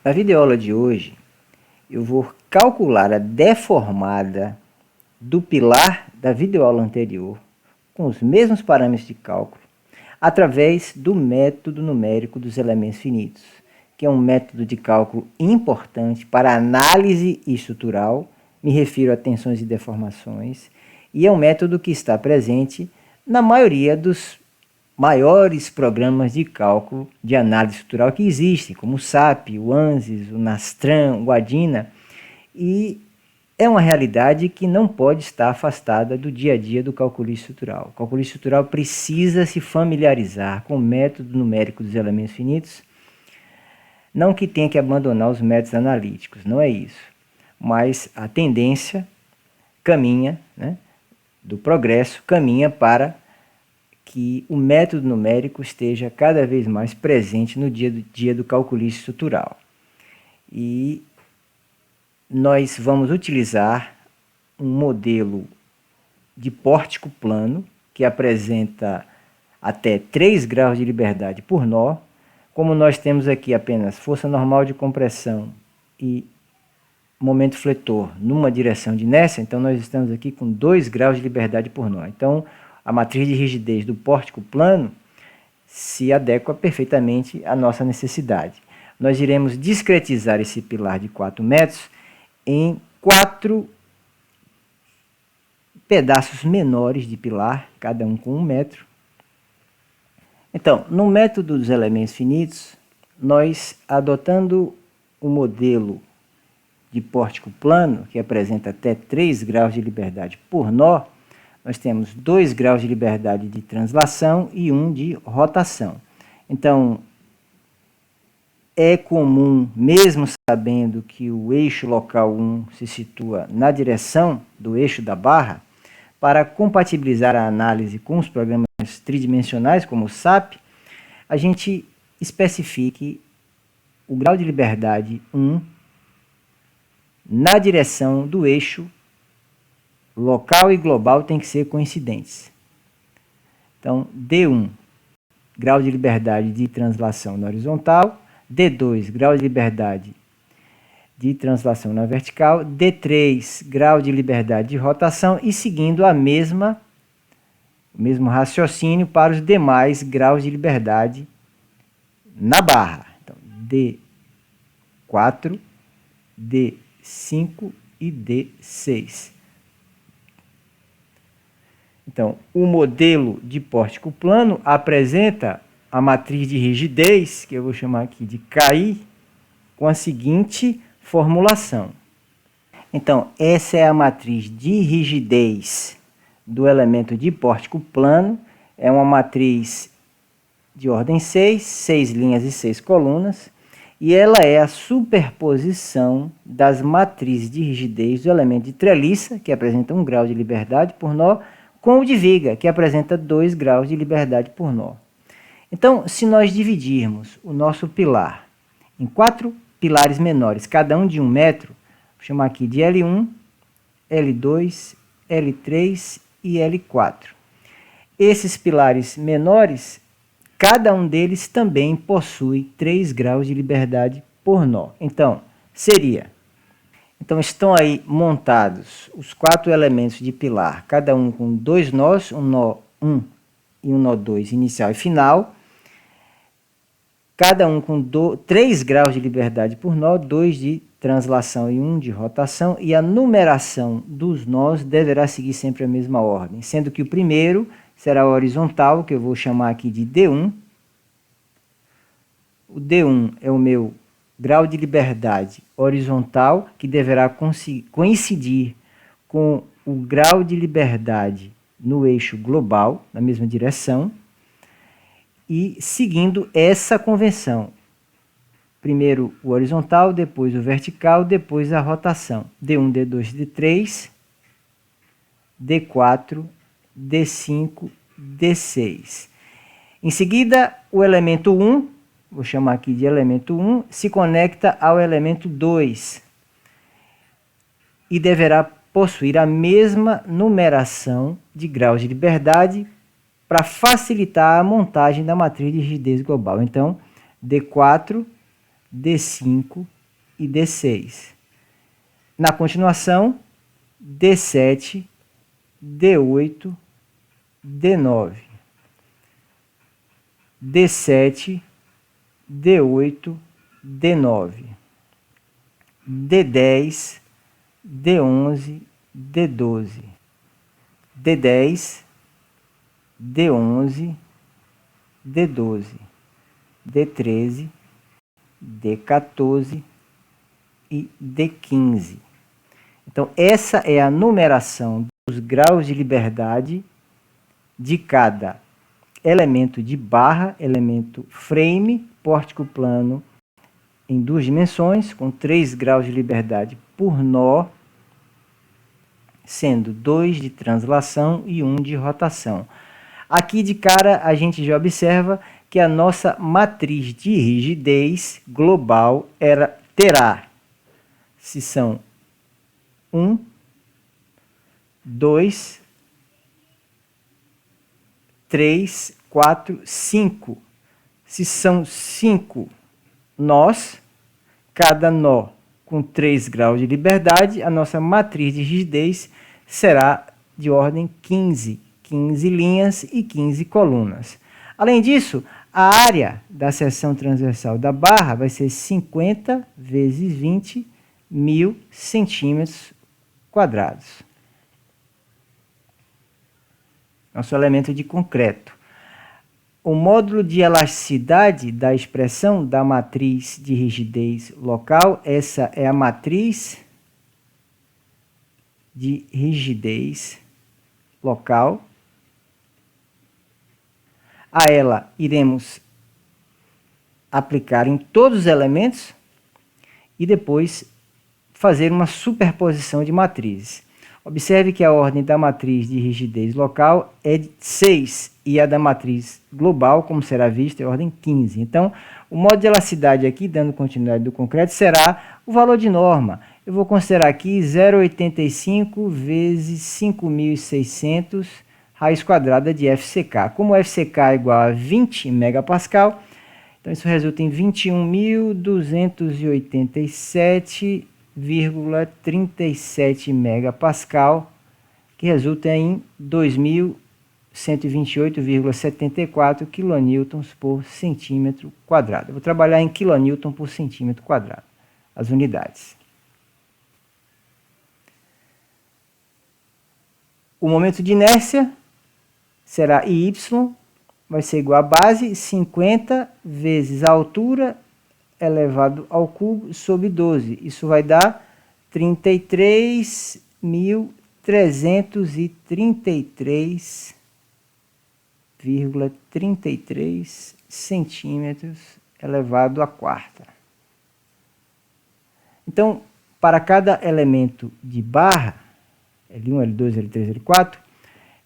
Na videoaula de hoje, eu vou calcular a deformada do pilar da videoaula anterior, com os mesmos parâmetros de cálculo, através do método numérico dos elementos finitos, que é um método de cálculo importante para análise estrutural, me refiro a tensões e deformações, e é um método que está presente na maioria dos maiores programas de cálculo de análise estrutural que existem, como o SAP, o ANSYS, o Nastran, o ADINA, e é uma realidade que não pode estar afastada do dia a dia do calculista estrutural. O calculista estrutural precisa se familiarizar com o método numérico dos elementos finitos, não que tenha que abandonar os métodos analíticos, não é isso, mas a tendência caminha, do progresso, caminha para que o método numérico esteja cada vez mais presente no dia a dia do calculista estrutural. E nós vamos utilizar um modelo de pórtico plano que apresenta até 3 graus de liberdade por nó. Como nós temos aqui apenas força normal de compressão e momento fletor numa direção de inércia, então nós estamos aqui com 2 graus de liberdade por nó. Então, a matriz de rigidez do pórtico plano se adequa perfeitamente à nossa necessidade. Nós iremos discretizar esse pilar de 4 metros em 4 pedaços menores de pilar, cada um com 1 metro. Então, no método dos elementos finitos, nós, adotando o modelo de pórtico plano, que apresenta até 3 graus de liberdade por nó, nós temos 2 graus de liberdade de translação e 1 de rotação. Então, é comum, mesmo sabendo que o eixo local 1 se situa na direção do eixo da barra, para compatibilizar a análise com os programas tridimensionais, como o SAP, a gente especifique o grau de liberdade 1 na direção do eixo local e global tem que ser coincidentes. Então, D1, grau de liberdade de translação na horizontal, D2, grau de liberdade de translação na vertical, D3, grau de liberdade de rotação e seguindo o mesmo raciocínio para os demais graus de liberdade na barra. Então, D4, D5 e D6. Então, o modelo de pórtico plano apresenta a matriz de rigidez, que eu vou chamar aqui de KI, com a seguinte formulação. Então, essa é a matriz de rigidez do elemento de pórtico plano. É uma matriz de ordem 6, 6 linhas e 6 colunas, e ela é a superposição das matrizes de rigidez do elemento de treliça, que apresenta 1 grau de liberdade por nó, com o de viga, que apresenta 2 graus de liberdade por nó. Então, se nós dividirmos o nosso pilar em 4 pilares menores, cada um de 1 metro, vou chamar aqui de L1, L2, L3 e L4. Esses pilares menores, cada um deles também possui 3 graus de liberdade por nó. Então, estão aí montados os 4 elementos de pilar, cada um com 2 nós, um nó 1 e um nó 2 inicial e final, cada um com 3 graus de liberdade por nó, 2 de translação e 1 de rotação, e a numeração dos nós deverá seguir sempre a mesma ordem, sendo que o primeiro será o horizontal, que eu vou chamar aqui de D1. O D1 é o meu grau de liberdade horizontal, que deverá coincidir com o grau de liberdade no eixo global, na mesma direção, e seguindo essa convenção. Primeiro o horizontal, depois o vertical, depois a rotação. D1, D2, D3, D4, D5, D6. Em seguida, o elemento 1, vou chamar aqui de elemento 1, se conecta ao elemento 2 e deverá possuir a mesma numeração de graus de liberdade para facilitar a montagem da matriz de rigidez global. Então, D4, D5 e D6. Na continuação, D7, D8, D9. D7, D8, D9. D10, D11, D12. D10, D11, D12. D13, D14 e D15. Então, essa é a numeração dos graus de liberdade de cada elemento de barra, elemento frame, pórtico plano em 2 dimensões, com 3 graus de liberdade por nó, sendo 2 de translação e 1 de rotação. Aqui de cara a gente já observa que a nossa matriz de rigidez global terá, se são 1, 2, 3, 4, 5. Se são 5 nós, cada nó com 3 graus de liberdade, a nossa matriz de rigidez será de ordem 15. 15 linhas e 15 colunas. Além disso, a área da seção transversal da barra vai ser 50 vezes 20, 1000 centímetros quadrados. Nosso elemento de concreto. O módulo de elasticidade da expressão da matriz de rigidez local, essa é a matriz de rigidez local. A ela iremos aplicar em todos os elementos e depois fazer uma superposição de matrizes. Observe que a ordem da matriz de rigidez local é de 6 e a da matriz global, como será visto, é ordem 15. Então, o modo de elasticidade aqui, dando continuidade do concreto, será o valor de norma. Eu vou considerar aqui 0,85 vezes 5.600 raiz quadrada de FCK. Como FCK é igual a 20 megapascal, então isso resulta em 21.287,37 megapascal, que resulta em 2.128,74 quilonewtons por centímetro quadrado. Eu vou trabalhar em quilonewton por centímetro quadrado, as unidades. O momento de inércia será IY, vai ser igual a base 50 vezes a altura elevado ao cubo sobre 12. Isso vai dar 33.333,33 centímetros elevado à quarta. Então, para cada elemento de barra, L1, L2, L3, L4,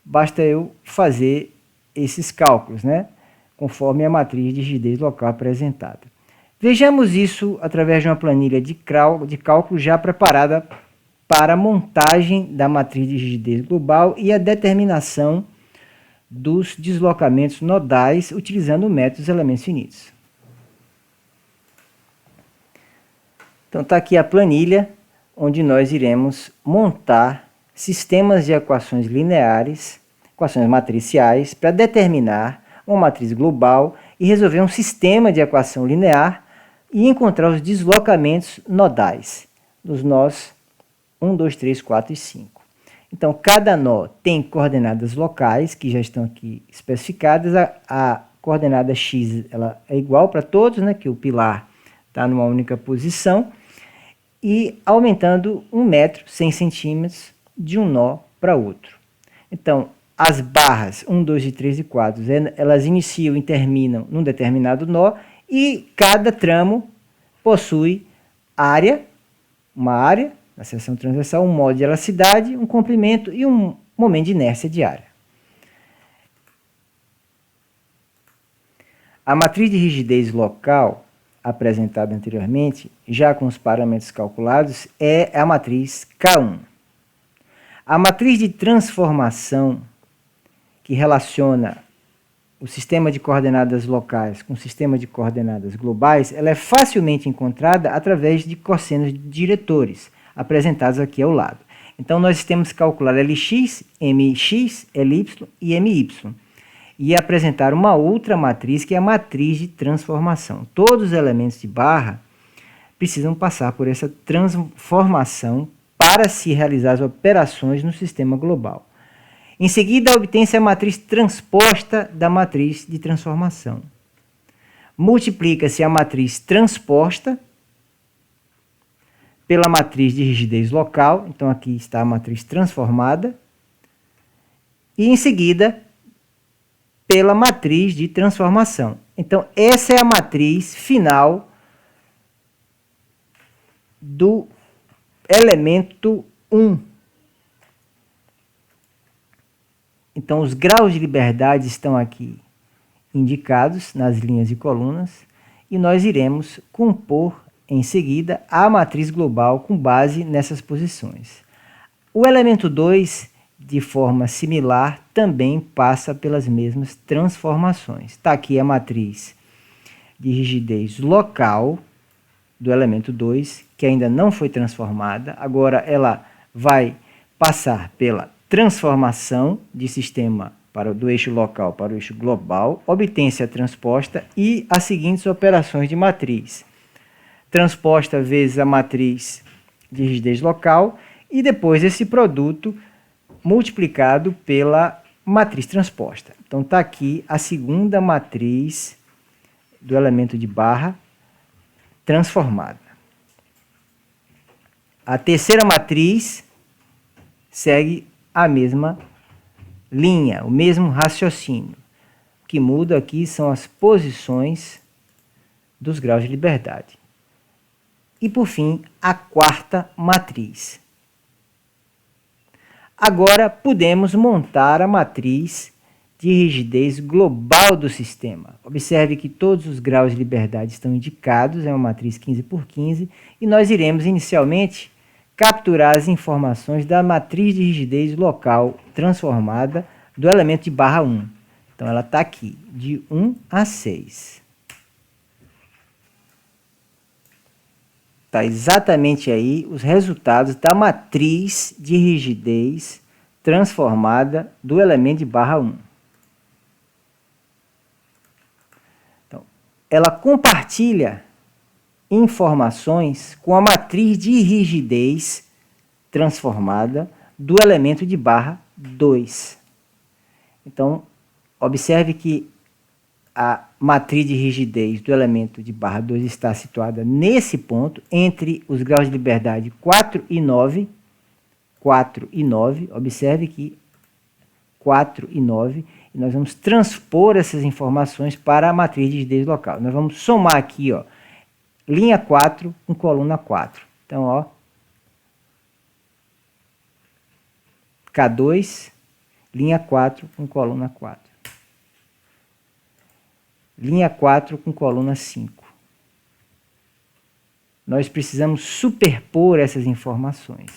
basta eu fazer esses cálculos, né? Conforme a matriz de rigidez local apresentada. Vejamos isso através de uma planilha de cálculo já preparada para a montagem da matriz de rigidez global e a determinação dos deslocamentos nodais utilizando o método dos elementos finitos. Então está aqui a planilha onde nós iremos montar sistemas de equações lineares, equações matriciais, para determinar uma matriz global e resolver um sistema de equação linear e encontrar os deslocamentos nodais dos nós 1, 2, 3, 4 e 5. Então, cada nó tem coordenadas locais, que já estão aqui especificadas. A coordenada x ela é igual para todos, né, que o pilar está numa única posição, e aumentando 1 metro, 100 centímetros, de um nó para outro. Então, as barras 1, 2, 3 e 4, elas iniciam e terminam num determinado nó e cada tramo possui área, uma área, na seção transversal, um modo de elasticidade, um comprimento e um momento de inércia diária. A matriz de rigidez local, apresentada anteriormente, já com os parâmetros calculados, é a matriz K1. A matriz de transformação, que relaciona o sistema de coordenadas locais com o sistema de coordenadas globais, ela é facilmente encontrada através de cossenos diretores, apresentados aqui ao lado. Então, nós temos que calcular Lx, Mx, Ly e My. E apresentar uma outra matriz, que é a matriz de transformação. Todos os elementos de barra precisam passar por essa transformação para se realizar as operações no sistema global. Em seguida, obtém-se a matriz transposta da matriz de transformação. Multiplica-se a matriz transposta pela matriz de rigidez local, então aqui está a matriz transformada, e em seguida pela matriz de transformação. Então essa é a matriz final do elemento 1. Então os graus de liberdade estão aqui indicados nas linhas e colunas, e nós iremos compor em seguida a matriz global com base nessas posições. O elemento 2, de forma similar, também passa pelas mesmas transformações. Está aqui a matriz de rigidez local do elemento 2, que ainda não foi transformada. Agora ela vai passar pela transformação de sistema do eixo local para o eixo global, obtém-se a transposta e as seguintes operações de matriz. Transposta vezes a matriz de rigidez local e depois esse produto multiplicado pela matriz transposta. Então está aqui a segunda matriz do elemento de barra transformada. A terceira matriz segue a mesma linha, o mesmo raciocínio. O que muda aqui são as posições dos graus de liberdade. E, por fim, a quarta matriz. Agora, podemos montar a matriz de rigidez global do sistema. Observe que todos os graus de liberdade estão indicados, é uma matriz 15 por 15, e nós iremos, inicialmente, capturar as informações da matriz de rigidez local transformada do elemento de barra 1. Então, ela está aqui, de 1 a 6. Está exatamente aí os resultados da matriz de rigidez transformada do elemento de barra 1. Então, ela compartilha informações com a matriz de rigidez transformada do elemento de barra 2. Então, observe que a matriz de rigidez do elemento de barra 2 está situada nesse ponto, entre os graus de liberdade 4 e 9. 4 e 9, observe que 4 e 9, e nós vamos transpor essas informações para a matriz de rigidez local. Nós vamos somar aqui, ó, linha 4 com coluna 4. Então, ó, K2, linha 4 com coluna 4. Linha 4 com coluna 5. Nós precisamos superpor essas informações.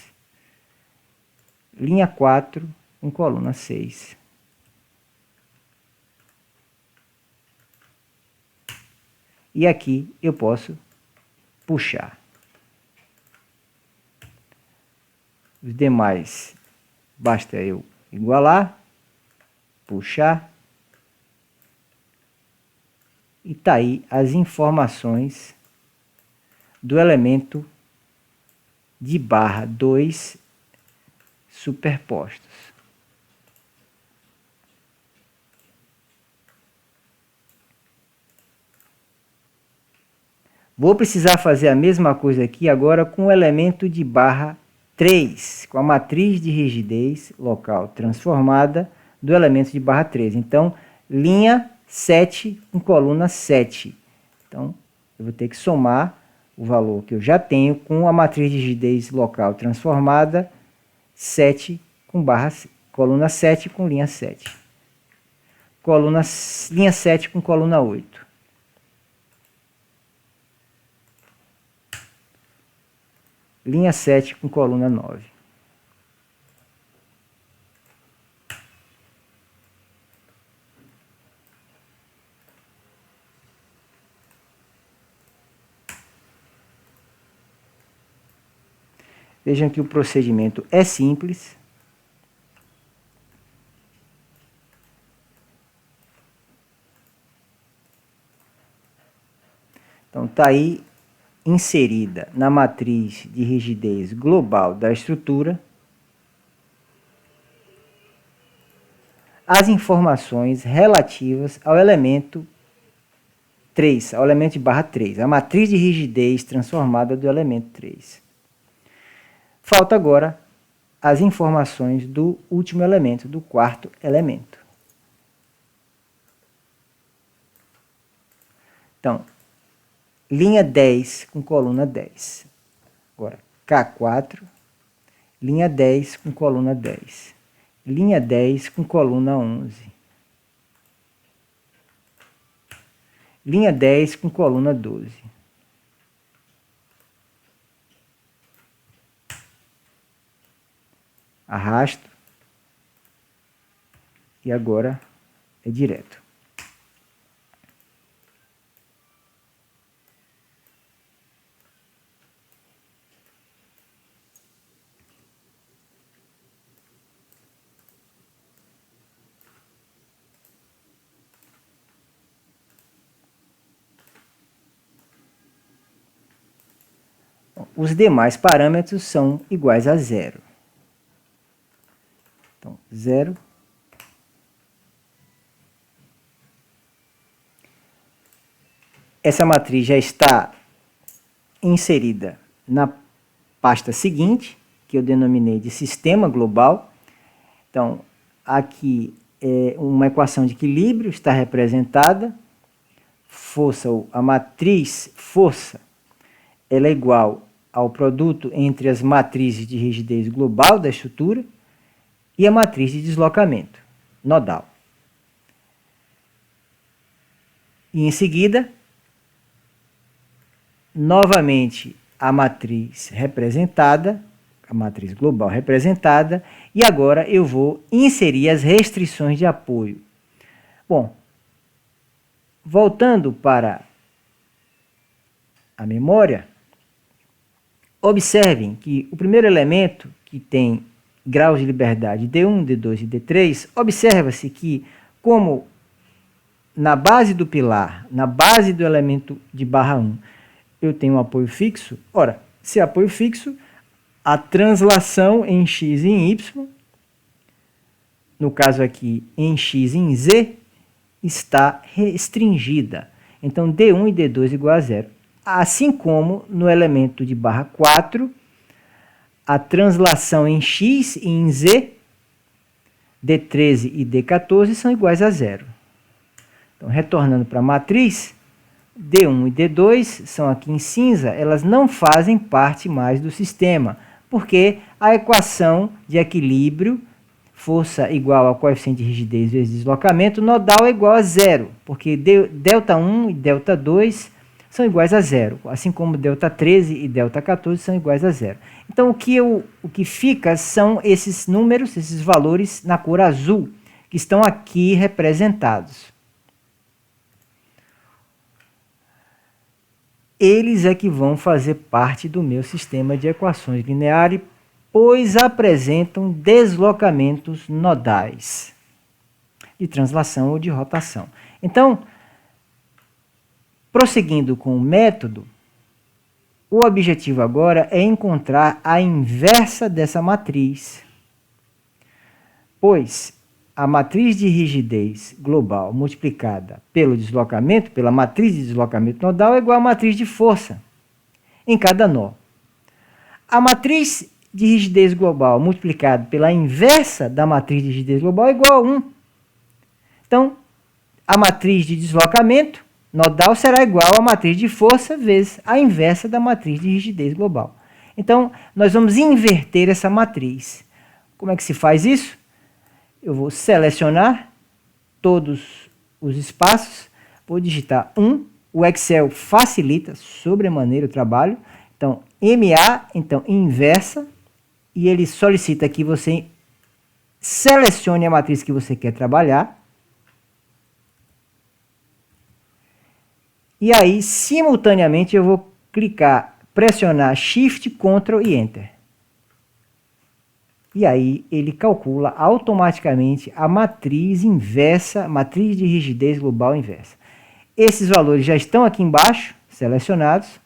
Linha 4 com coluna 6. E aqui eu posso puxar. Os demais, basta eu igualar, puxar. E está aí as informações do elemento de barra 2 superpostos. Vou precisar fazer a mesma coisa aqui agora com o elemento de barra 3, com a matriz de rigidez local transformada do elemento de barra 3. Então, linha 7 com coluna 7. Então, eu vou ter que somar o valor que eu já tenho com a matriz de rigidez local transformada, 7 com barra, coluna 7 com linha 7. Linha 7 com coluna 8. Linha 7 com coluna 9. Vejam que o procedimento é simples. Então, está aí inserida na matriz de rigidez global da estrutura as informações relativas ao elemento 3, ao elemento de barra 3, a matriz de rigidez transformada do elemento 3. Falta agora as informações do último elemento, do quarto elemento. Então, linha 10 com coluna 10. Agora, K4, linha 10 com coluna 10. Linha 10 com coluna 11. Linha 10 com coluna 12. Arrasto. E agora é direto. Os demais parâmetros são iguais a zero. Então, zero. Essa matriz já está inserida na pasta seguinte, que eu denominei de sistema global. Então, aqui é uma equação de equilíbrio, está representada. A matriz força, ela é igual ao produto entre as matrizes de rigidez global da estrutura e a matriz de deslocamento nodal. E em seguida, novamente a matriz representada, a matriz global representada, e agora eu vou inserir as restrições de apoio. Bom, voltando para a memória, observem que o primeiro elemento, que tem graus de liberdade D1, D2 e D3, observa-se que, como na base do pilar, na base do elemento de barra 1, eu tenho um apoio fixo. Ora, se apoio fixo, a translação em x e em y, no caso aqui em x e em z, está restringida. Então, D1 e D2 igual a zero. Assim como no elemento de barra 4, a translação em x e em z, D13 e D14 são iguais a zero. Então, retornando para a matriz, D1 e D2 são aqui em cinza, elas não fazem parte mais do sistema, porque a equação de equilíbrio, força igual ao coeficiente de rigidez vezes deslocamento, nodal é igual a zero, porque ΔI e ΔI são iguais a zero, assim como ΔI13 e ΔI14 são iguais a zero. Então, o que fica são esses números, esses valores na cor azul, que estão aqui representados. Eles é que vão fazer parte do meu sistema de equações lineares, pois apresentam deslocamentos nodais de translação ou de rotação. Então, prosseguindo com o método, o objetivo agora é encontrar a inversa dessa matriz, pois a matriz de rigidez global multiplicada pelo deslocamento, pela matriz de deslocamento nodal, é igual à matriz de força em cada nó. A matriz de rigidez global multiplicada pela inversa da matriz de rigidez global é igual a 1. Então, a matriz de deslocamento nodal será igual à matriz de força vezes a inversa da matriz de rigidez global. Então, nós vamos inverter essa matriz. Como é que se faz isso? Eu vou selecionar todos os espaços, vou digitar 1. O Excel facilita sobremaneira o trabalho. Então, MA, então inversa, e ele solicita que você selecione a matriz que você quer trabalhar. E aí, simultaneamente, eu vou clicar, pressionar Shift, Ctrl e Enter. E aí ele calcula automaticamente a matriz inversa, matriz de rigidez global inversa. Esses valores já estão aqui embaixo, selecionados.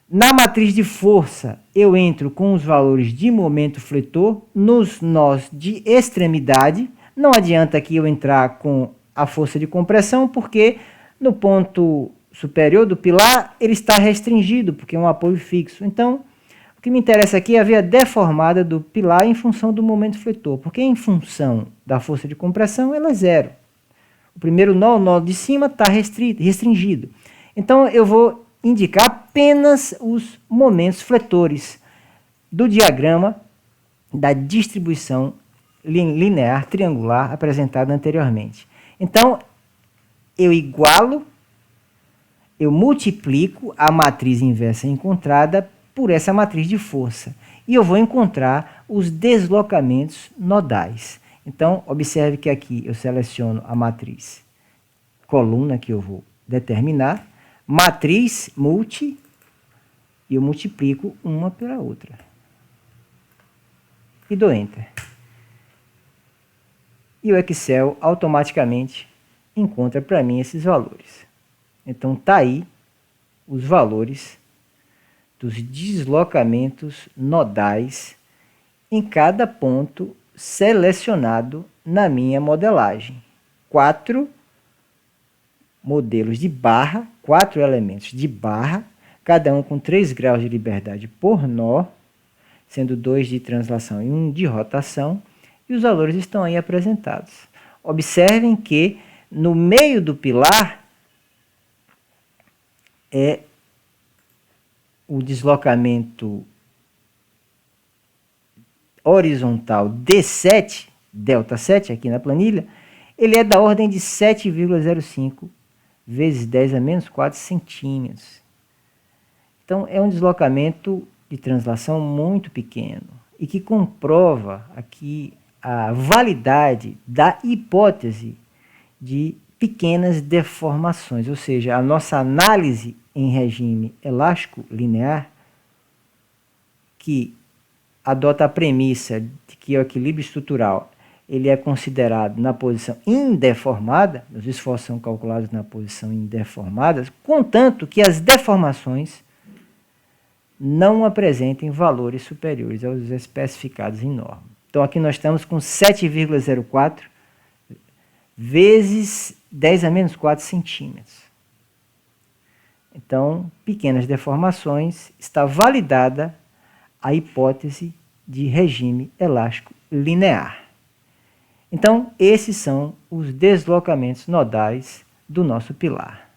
Na matriz de força, eu entro com os valores de momento fletor nos nós de extremidade. Não adianta aqui eu entrar com a força de compressão, porque no ponto superior do pilar ele está restringido, porque é um apoio fixo. Então, o que me interessa aqui é a via deformada do pilar em função do momento fletor, porque em função da força de compressão ela é zero. O primeiro nó, o nó de cima, está restringido. Então eu vou indicar apenas os momentos fletores do diagrama da distribuição linear triangular apresentada anteriormente. Então eu igualo, eu multiplico a matriz inversa encontrada por essa matriz de força. E eu vou encontrar os deslocamentos nodais. Então, observe que aqui eu seleciono a matriz coluna que eu vou determinar, matriz multi, e eu multiplico uma pela outra. E dou Enter. E o Excel automaticamente encontra para mim esses valores. Então, está aí os valores dos deslocamentos nodais em cada ponto selecionado na minha modelagem. 4 modelos de barra, 4 elementos de barra, cada um com 3 graus de liberdade por nó, sendo 2 de translação e 1 de rotação, e os valores estão aí apresentados. Observem que no meio do pilar é o deslocamento horizontal D7, delta 7 aqui na planilha, ele é da ordem de 7,05 vezes 10 a menos 4 centímetros. Então é um deslocamento de translação muito pequeno e que comprova aqui a validade da hipótese de pequenas deformações, ou seja, a nossa análise em regime elástico linear, que adota a premissa de que o equilíbrio estrutural ele é considerado na posição indeformada, os esforços são calculados na posição indeformada, contanto que as deformações não apresentem valores superiores aos especificados em norma. Então aqui nós estamos com 7,04 vezes 10 a menos 4 centímetros. Então, pequenas deformações, está validada a hipótese de regime elástico linear. Então, esses são os deslocamentos nodais do nosso pilar.